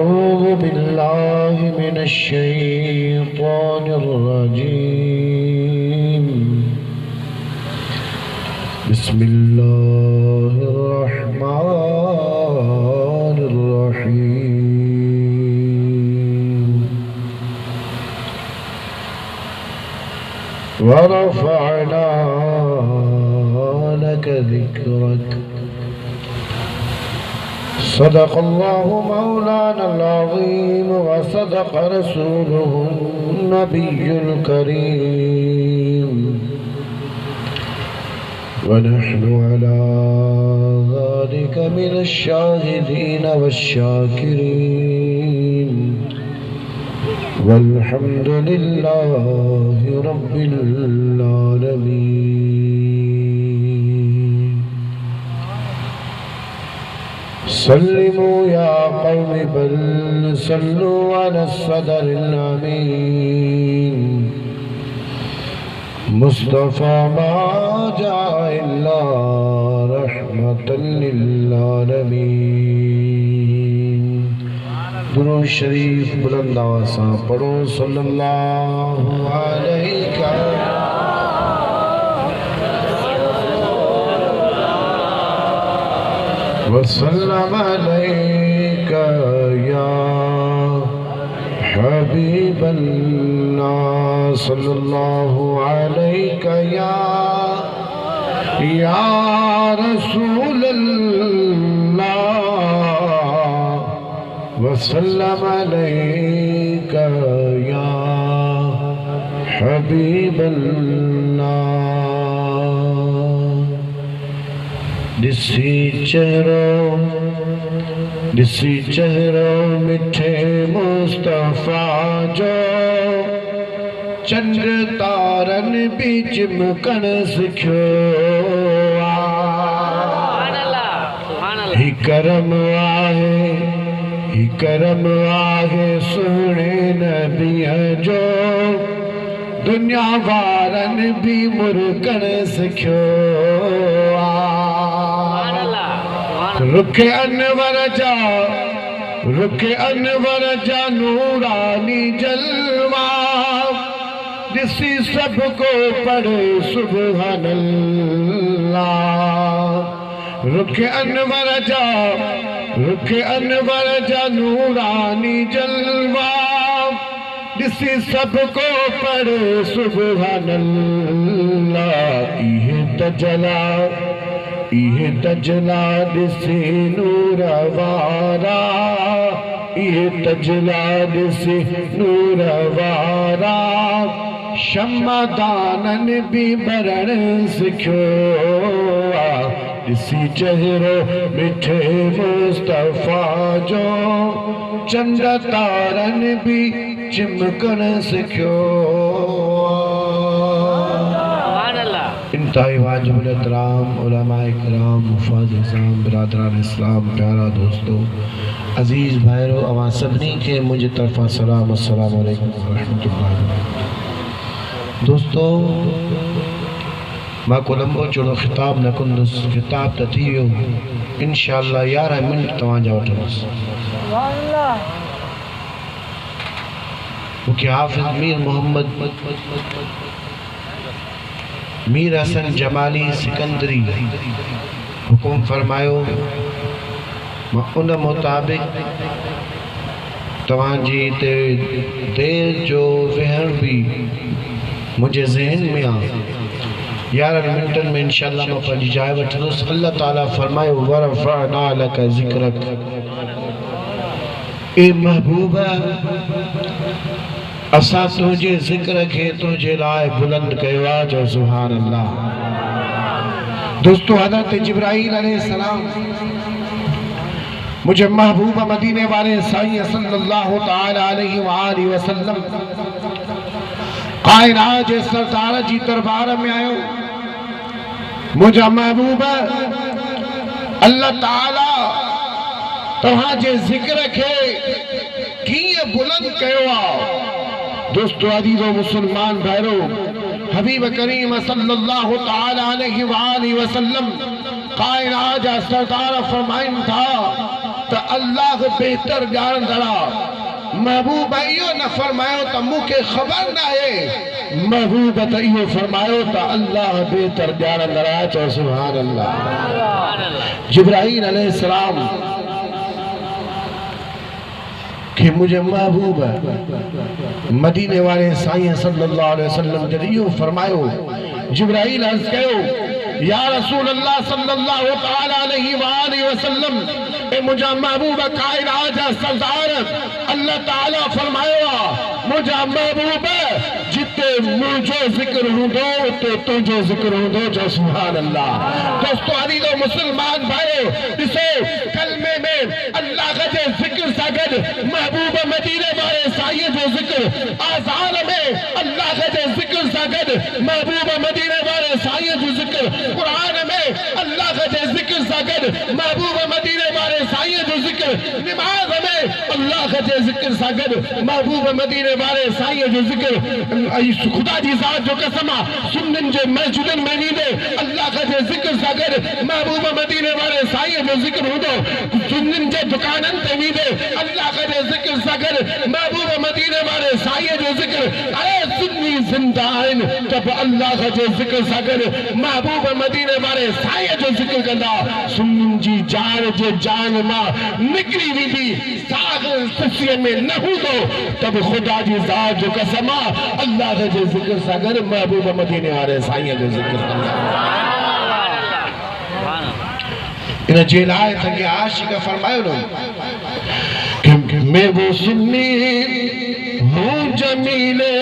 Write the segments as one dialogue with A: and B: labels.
A: أعوذ بالله من الشيطان الرجيم بسم الله الرحمن الرحيم ورفعنا لك ذكرك صدق الله مولانا العظيم وصدق رسوله النبي الكريم ونحن على ذلك من الشاهدين والشاكرين والحمد لله رب العالمين سلموا يا قوم بل صلوا على الصدر الأمين مصطفى ما جاء إلا رحمة للعالمين दुरूद शरीफ बुलंद आवाज़ से पढ़ो सल्लल्लाहु अलैहि वसल्लम अलैका या हबीबल्लाह सल्लल्लाहु अलैका या रसूलल्लाह वसल्लम अलैका या हबीबल्लाह। दिसी चेहरों मिठे मुस्तफा जो चंद्र तारन भी चिमकण सिखो ही करम आहे सोने नबिया जो दुनिया वारन भी मुरकण सिखो रुखे अनवर जा नूरानी जलवा दिसी सबको पढ़े सुबहानल्लाह। रुखे अनवर जा नूरानी जलवा दिसी सबको पढ़े सुबहानल्लाह। इहे तजला दिसी नूरवारा इहे तजला दिसी नूरवारा शमदानन भी बरण सिखो दिसी चेहरो मिठे मुस्तफा जो चंद्र तारन भी चिमकण सिखो। इंतहाई वाजिब एहतराम उलमाए किराम मुफाद इस्लाम बिरादरान इस्लाम प्यारा दोस्तों अजीज़ भाइरों अवां सभिनी के मुझे तरफ़ा सलाम अस्सलामु अलैकुम रहमतुल्लाह। दोस्तों मां को लंबो चौड़ो खिताब न कंदुसि खिताब त थी वियो इंशाअल्लाह 11 मिनट तव्हांजा वठंदुसि। मूंखे हाफ़िज़ मीर हसन जमाली सिकंदरी हुकुम फरमायो मां उन मुताबिक तव्हांजी हिते देर जो वेहण भी मुझे ज़हन में आ 11 मिनटन में इंशाअल्लाह मां पंहिंजी जाइ वठंदुसि। अल्लाह ताला फरमायो वरफ़अना लका ज़िक्रक ए महबूबा असा तुझे जिक्र के तुझे लाए बुलंद कयो जो सुभान अल्लाह। दोस्तों हज़रत जिब्राईल अलैहिस्सलाम मुझे महबूबा मदीने वाले साईं सल्लल्लाहु तआला अलैहि वालि वसल्लम कायनात जे सरदार जी दरबार में आयो। मुझे महबूबा अल्लाह ताला तव्हांजे जिक्र के कीअं बुलंद कयो आ। दोस्तों अजीजो मुसलमान भाइरों हबीब करीम सल्लल्लाहु तआला अलैहि वसल्लम कायनात जा सरदार फरमाइन था त तो अल्लाह बेहतर ॼाणंदड़ा। महबूब इहो न फरमायो तो मूंखे ख़बर न आहे, महबूब तो इहो फरमायो तो अल्लाह बेहतर ॼाणंदड़ा। चओ सुभान अल्लाह। जिब्राहील अलैहिस्सलाम कि मुझे महबूब मदीने वाले साईं सल्लल्लाहु अलैहि वसल्लम जब इहो फरमायो, जिब्राहील अर्ज़ कयो या रसूल अल्लाह सल्लल्लाहु तआला अलैहि वसल्लम, ए मुझा महबूब कायनात जा सरदार अल्लाह ताला फरमायो मुझा महबूब जिते मुझो जिक्र हूंदो उते तुझो जिक्र हूंदो। जो सुभान अल्लाह। दोस्तों अजीजो मुसलमान भाइयों, ॾिसो कलमे में अल्लाह जे जिक्र सां गॾु महबूब मदीने वाले साईं जो जिक्र, आज़ान में अल्लाह जे जिक्र सां गॾु महबूब मदीने वाले साईं जो जिक्र, कुरान में अल्लाह जे जिक्र सां गॾु महबूब मदीने वाले साईं जो जिक्र, नमाज में अल्लाह जे जिक्र सां गॾु महबूब मदीने वाले साईं जो जिक्र। खुदा जी ज़ात जो कसम आहे, सुन्ननि जे मस्जिदनि में ईंदे अल्लाह जे जिक्र सां गॾु महबूब मदीने वाले साईं जो जिक्र हूंदो। सुन्ननि जे दुकाननि ते ईंदे अल्लाह जे जिक्र सां गॾु महबूब मदीने वाले साईं जो जिक्र। अरे सुन्नी ज़िंदा आहिनि त बि अल्लाह जे जिक्र सां गॾु महबूब मदीने वाले साईं जो जिक्र कंदा। सुन्ननि जी जान जे जान मां निकिरी वेंदी, साग ससीअ में न हूंदो त बि खुदा जी ज़ात जो कसम आहे अल्लाह जे जिक्र सां गॾु महबूब मदीने वाले साईं जो जिक्र कंदा। इन जे लाइ तंगे आशिक़ फरमायो न कि मैं वो सुन्नी हूँ जमीले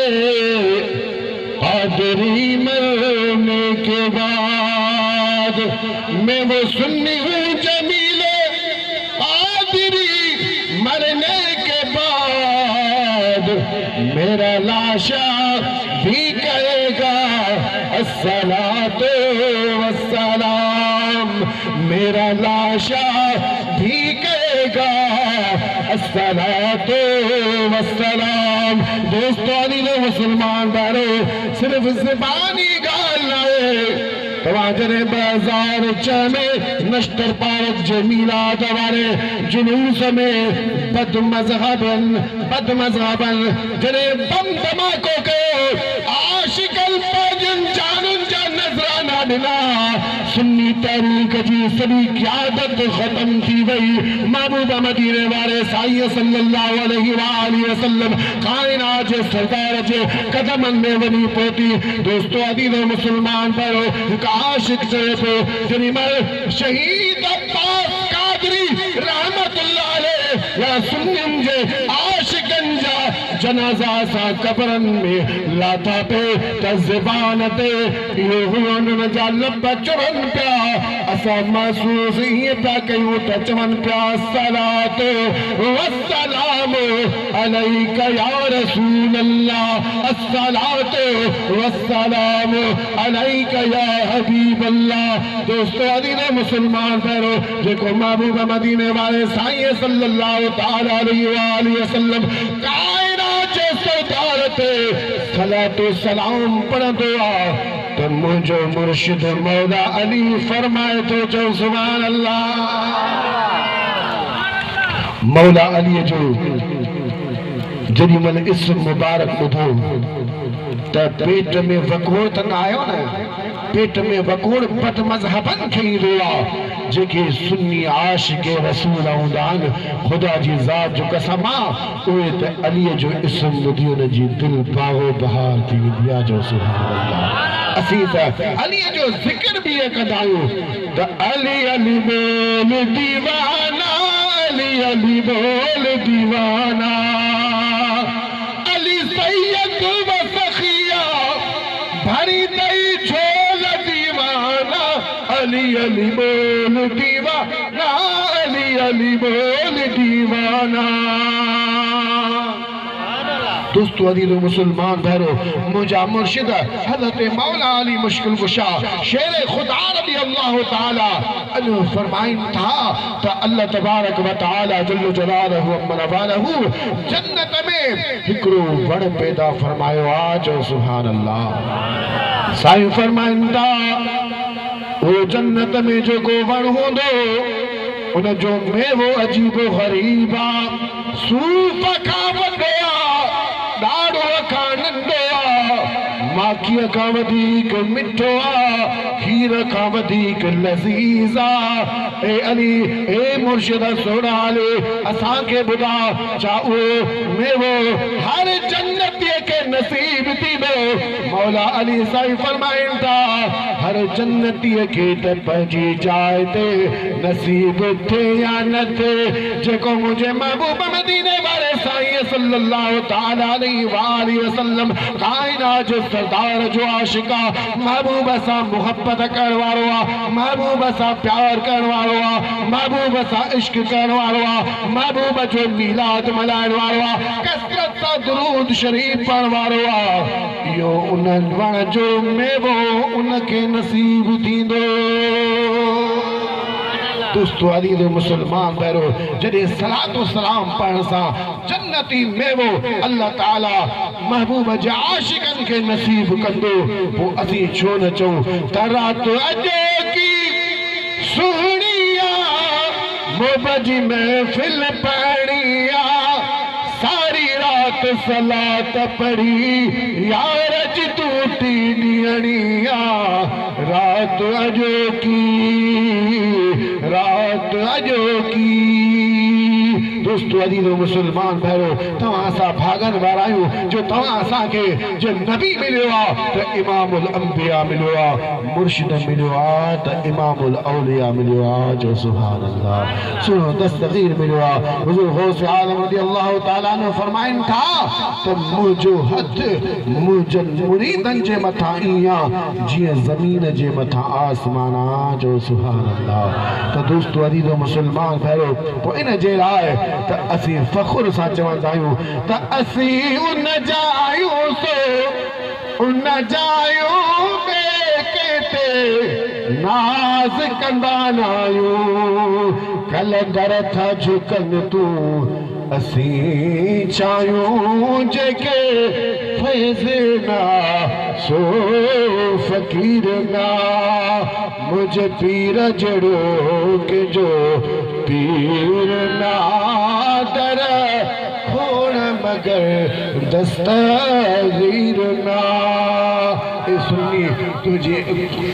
A: कादरी मरने के बाद, मैं वो सुन्नी हूँ जमीले कादरी मरने के बाद, मेरा लाशा भी कहेगा अस्सलातु वस्सलाम, मेरा लाशा भी कहेगा अस्सलातु वस्सलाम। दोस्तों अजीज़ो मुसलमान भाइयों, सिर्फ ज़बानी ॻाल्हि नाहे। तव्हां जॾहिं 2006 में नश्तर पार्क जे मीलाद वारे जुलूस में बदमज़हबन जॾहिं बम धमाको कयो, आशिक़नि पंहिंजनि जानुनि जा नज़राना ॾिना, सुन्नी तहरीक जी सॼी क़यादत ख़त्म थी वई। महबूब मदीने वाले साईं सल्लल्लाहु अलैहि वसल्लम कायनात जे सरदार जे कदमनि में वञी पहुती। दोस्तों अजीज़ो मुसलमान भाइयों, हिकु आशिक़ चए थो जॾहिं महिल शहीद अब्बास कादरी रहमतुल्लाह अलैह या सुन्नियुनि जे आशिक़नि जा जनाज़ा सां कब्रनि में लाथा पे त ज़बान ते इहो हुननि जा लब चुरनि पिया। असां महसूस ईअं पिया कयूं त चवनि पिया सलातो वस्सलाम अलैका या रसूल अल्लाह, अस्सलातो वस्सलाम अलैका या हबीब अल्लाह। दोस्तों अजीज़ो मुसलमान भाइयों, जेको महबूब मदीने वाले साईं सल्लल्लाहु तआला अलैहि वसल्लम कायनात जे सरदार ते सलातो सलाम पढ़ंदो आहे तो मुझो मुर्शिद मौला अली फरमाए तो जो सुभान अल्लाह। मौला अली जो जॾहिं महिल इस्म मुबारक ॿुधो त पेट में वकोड़ त न आयो न, पेट में वकोड़ बदमज़हबन खे ईंदो आहे। जेके सुन्नी आशिक़ रसूल हूंदा आहिनि, ख़ुदा जी ज़ात जो कसम आहे, उहे त अलीअ जो इस्म ॿुधी उन जी दिलि बाग़ो बहार थी वेंदी आहे। जो सुभान अल्लाह। असीं त अलीअ जो ज़िक्र बि कंदा आहियूं त अली अली बोल दीवाना, अली अली बोल दीवाना, अली सैयद व सखिया भरी दई झोल दीवाना, अली अली बोल दीवाना, अली अली बोल दीवाना। दोस्तों अजीज़ो मुसलमान भाइयों, मुझा मुर्शिद हज़रत मौला अली मुश्किल कुशा शेर खुदा रज़ी अल्लाह ताला अन्हु फरमाइन था त अल्लाह तबारक व तआला जल्ल जलालहु अम्मा वालहु जन्नत में हिकिड़ो वण पैदा फरमायो आहे। जो सुभान अल्लाह। साईं फरमाइन था ओ जन्नत में जेको वण हूंदो उन जो मेवो अजीबो गरीबा सूफ़ खां वॾो ॾाढो खां नंढो माखीअ खां वधीक मिठो खीर खां वधीक लज़ीज़ ए अली ए मुर्शिद सोनाले असांखे ॿुधा छा उहो मेवो हर जन्नतीअ खे नसीब थींदो मौला अली साईं फरमाइनि था हर जन्नतीअ खे त पंहिंजी जाइ ते नसीब थिए या न थिए जेको मुंहिंजे महबूब मदीने वारे साईं सल्लल्लाहु तआला अलैहि वसल्लम काइनात जो सरदार जो आशिका महबूब सां मुहब्बत करण वारो महबूब सां प्यार करण वारो महबूब सां इश्क करण वारो महबूब जो मीलाद मल्हाइण वारो कसरत सां दुरूद शरीफ पढ़ण वारो इहो उन्हनि वण जो मेवो उनखे नसीब थींदो दोस्तों अली मुसलमान भैरो जॾहिं सलातो सलाम पढ़ण सां जन्नती मेवो अल्लाह ताला महबूब जे आशिकनि खे नसीब कंदो पोइ असीं छो न चऊं त राति अॼु की सुहिणी मोहब्बत जी महफ़िल पढ़णी सारी रात सलात पढ़ी यार जी टूटी ॾियणी रात अॼो की दोस्तों अजीज़ मुसलमान भैरो तव्हां असां भागन वारा आहियूं जो तव्हां असांखे जो नबी मिलियो त इमामुल अंबिया मिलियो मुर्शिद मिलियो त इमामुल औलिया मिलियो जो सुभान अल्लाह सुनो दस्तगीर मिलियो हुजूर गौस आलम रज़ी अल्लाह ताला अन्हु फरमाइनि था त मुंहिंजो हथ मुंहिंजनि मुरीदनि जे मथां ईअं जीअं ज़मीन जे मथां आसमान जो सुभान अल्लाह त दोस्तों अजीज़ मुसलमान भैरो पोइ इन जे लाइ त असीं फ़ख्र सां चवंदा आहियूं त असीं उन जायूं सो उन जायूं ॿिए ते नाज़ कंदा न आहियूं कलंदर था झुकनि तूं असीं चाहियूं जेके फैज़ ना सो फ़कीर ना मुझे पीर जड़ो के जो पीर ना दर खोण मगर दस्तगीर ना सुन्नी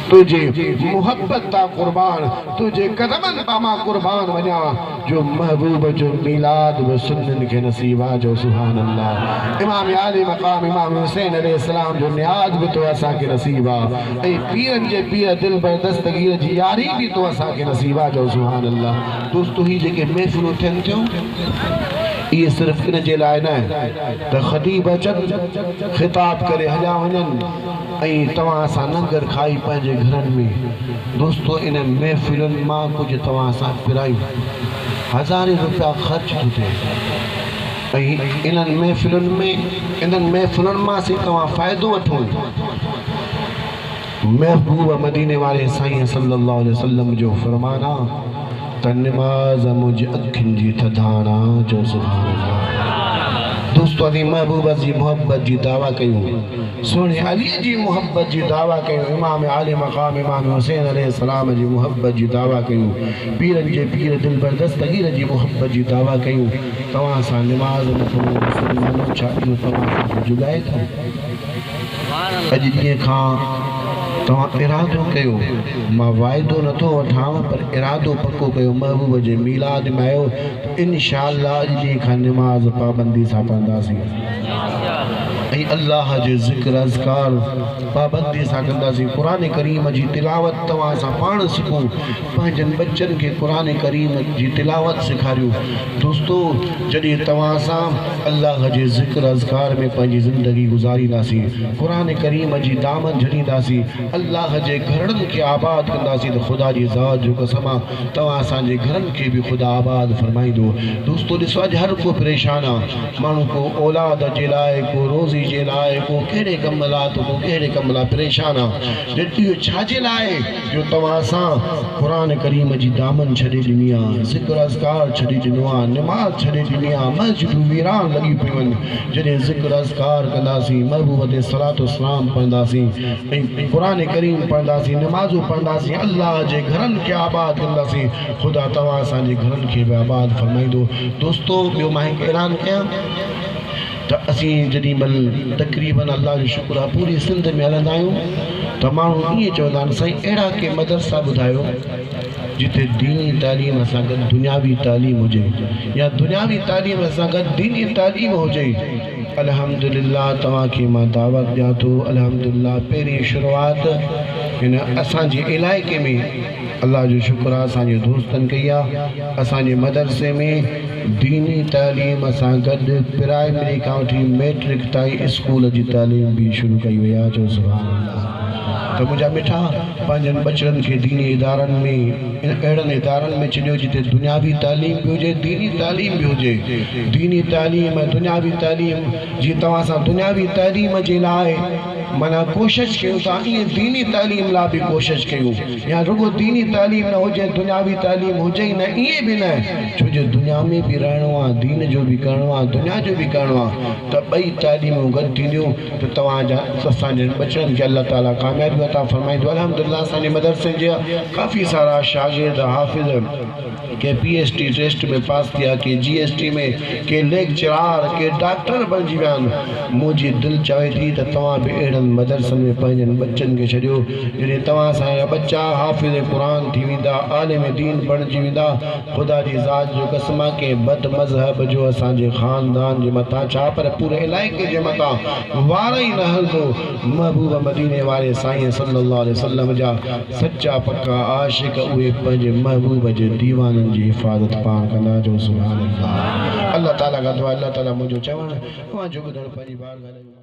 A: तुझे मोहब्बत ता कुर्बान तुझे कदमन पामा कुर्बान वञा जो महबूब जो मीलाद व सुन्नन के नसीबा जो सुभान अल्लाह इमाम आली मकाम इमाम हुसैन अलैहिस्सलाम जो नियाज भी तो असा के नसीबा ए पीरन जे पीर दिल पर दस्तगीर जी यारी भी तो असा के नसीबा जो सुभान अल्लाह दोस्तों ही जेके महफिल थियन थियूं ये सिर्फ इन जे लाइ न त ख़तीब अचनि ख़िताब करे हलिया वञनि ऐं तव्हां सां लंगर खाई पंहिंजे घरनि में दोस्तों इन महफ़िलुनि मां कुझु तव्हां सां पिरायूं हज़ारे रुपया ख़र्च थो थिए ऐं इन्हनि महफ़िलुनि मां से तव्हां फ़ाइदो वठो महबूब मदीने वारे साईं सल्लल्लाहु अलैहि वसल्लम जो फरमान आहे त नमाज़ मुंहिंजी अखियुनि जी थधाणा जो सुभान अल्लाह दोस्तों असीं महबूब जी मोहब्बत जी दावा कयूं सोने अली जी मोहब्बत जी दावा कयूं इमाम आले मकाम इमाम हुसैन अलैहिस्सलाम जी मोहब्बत जी दावा कयूं पीरन जे पीर दिल पर दस्तगीर जी मोहब्बत जी दावा कयूं तव्हां सां नमाज़ नथो मुसलमानो छा इहो तव्हां सां जुगाए थो अॼु ॾींहं खां तव्हां इरादो कयो मां वाइदो नथो वठां पर इरादो पको कयो महबूब जे मीलाद में आयो इंशाअल्लाह अॼु ॾींहं खां नमाज़ पाबंदी सां पढ़ंदासीं ऐं अल्लाह जे ज़िक्र अज़कार पाबंदी सां कंदासीं क़ुरान करीम जी तिलावत तव्हां सां पाण सिखूं पंहिंजनि बच्चनि खे क़ुरान करीम जी तिलावत सेखारियूं दोस्तों जॾहिं तव्हां सां अल्लाह जे ज़िक्र अज़कार में पंहिंजी ज़िंदगी गुज़ारींदासीं क़ुरान करीम जी दामन झड़ींदासीं अल्लाह जे घरनि खे आबाद कंदासीं त ख़ुदा जी ज़ात जो कसम आहे तव्हां असांजे घरनि खे बि ख़ुदा आबाद फरमाईंदो दोस्तों ॾिसो अॼु हर को परेशान आहे माण्हू को औलाद जे लाइ को रोज़ी जे लाइ को कहिड़े कम लाइ तो को कहिड़े कम लाइ परेशान आहे इहो छाजे लाइ जो तव्हां सां क़ुरान करीम जी दामन छॾे ॾिनी आहे ज़िक्र अज़कार छॾे ॾिनो आहे निमाज़ छॾे ॾिनी आहे मस्जिदूं वीरान लॻी पियूं आहिनि जॾहिं ज़िक्र अज़कार कंदासीं महबूब ते सलातो सलाम पढ़ंदासीं ऐं क़ुरान करीम पढ़ंदासीं निमाज़ूं पढ़ंदासीं अल्लाह जे घरनि खे आबाद कंदासीं ख़ुदा तव्हां असांजे घरनि खे बि आबाद फरमाईंदो दोस्तो ॿियो मां हिकु ऐलान कयां त असीं जेॾी महिल तक़रीबन अल्लाह जो शुक्र आहे पूरी सिंध में हलंदा आहियूं त माण्हू ईअं चवंदा आहिनि साईं अहिड़ा के मदरसा ॿुधायो जिते दीनी तालीम सां गॾु दुनियावी तालीम हुजे या दुनियावी तालीम सां गॾु दीनी तालीम हुजे अल्हम्दुलिल्लाह तव्हांखे मां दावत ॾियां थो अल्हम्दुलिल्लाह पहिरीं शुरूआति हिन असांजे इलाइक़े में अल्लाह जो शुक्र आहे असांजे दोस्तनि कई आहे असांजे मदरसे में दीनी तालीम सां गॾु प्राइमरी खां वठी मैट्रिक ताईं स्कूल जी तालीम बि शुरू कई वई आहे जो सुभाणे तो मुझा मिठा पंहिंजनि बचड़नि खे दीनी इदारनि में अहिड़नि इदारनि में छॾियो जिते दुनियावी तालीम बि हुजे दीनी तालीम बि हुजे दीनी तालीम दुनियावी तालीम जीअं तव्हां सां दुनियावी तालीम जे लाइ माना कोशिशि कयूं था ईअं दीनी तालीम लाइ बि कोशिशि कयूं या रुगो दीनी तालीम न हुजे दुनियावी तालीम हुजे ई न ईअं बि न छो जो दुनिया में बि रहणो आहे दीन जो बि करिणो आहे दुनिया जो बि करिणो आहे त ॿई तालीमूं गॾु थींदियूं त तव्हांजा असांजे बचड़नि खे अल्लाह ताला कामयाबी अता फरमाईंदो अल्हम्दुलिल्लाह असांजे मदरसे जा काफ़ी सारा शागिर्द हाफ़िज़ के PhD टेस्ट में पास थिया के GST में के लेक्चरार के डॉक्टर बणिजी विया आहिनि मुंहिंजी दिलि चवे थी त तव्हां बि अहिड़नि मदरसनि में पंहिंजनि बच्चनि खे छॾियो जॾहिं तव्हां असांजा बच्चा हाफ़िज़ क़ुरान थी वेंदा आलिम दीन बणिजी वेंदा ख़ुदा जी ज़ात जो कसम आहे के बद मज़हब जो असांजे ख़ानदान जे मथां छा पर पूरे इलाइक़े जे मथां वार ई न हलंदो महबूब मदीने वारे साईं सल्लल्लाहु अलैहि वसल्लम जा सच्चा पक्का आशिक़ उहे पंहिंजे महबूब जे दीवाननि जी हिफ़ाज़त पाण कंदा जो सुभाणे अल्लाह ताला का दुआ अल्लाह ताला मुंहिंजो चवणु जो ॿुधणु पंहिंजी बारगाह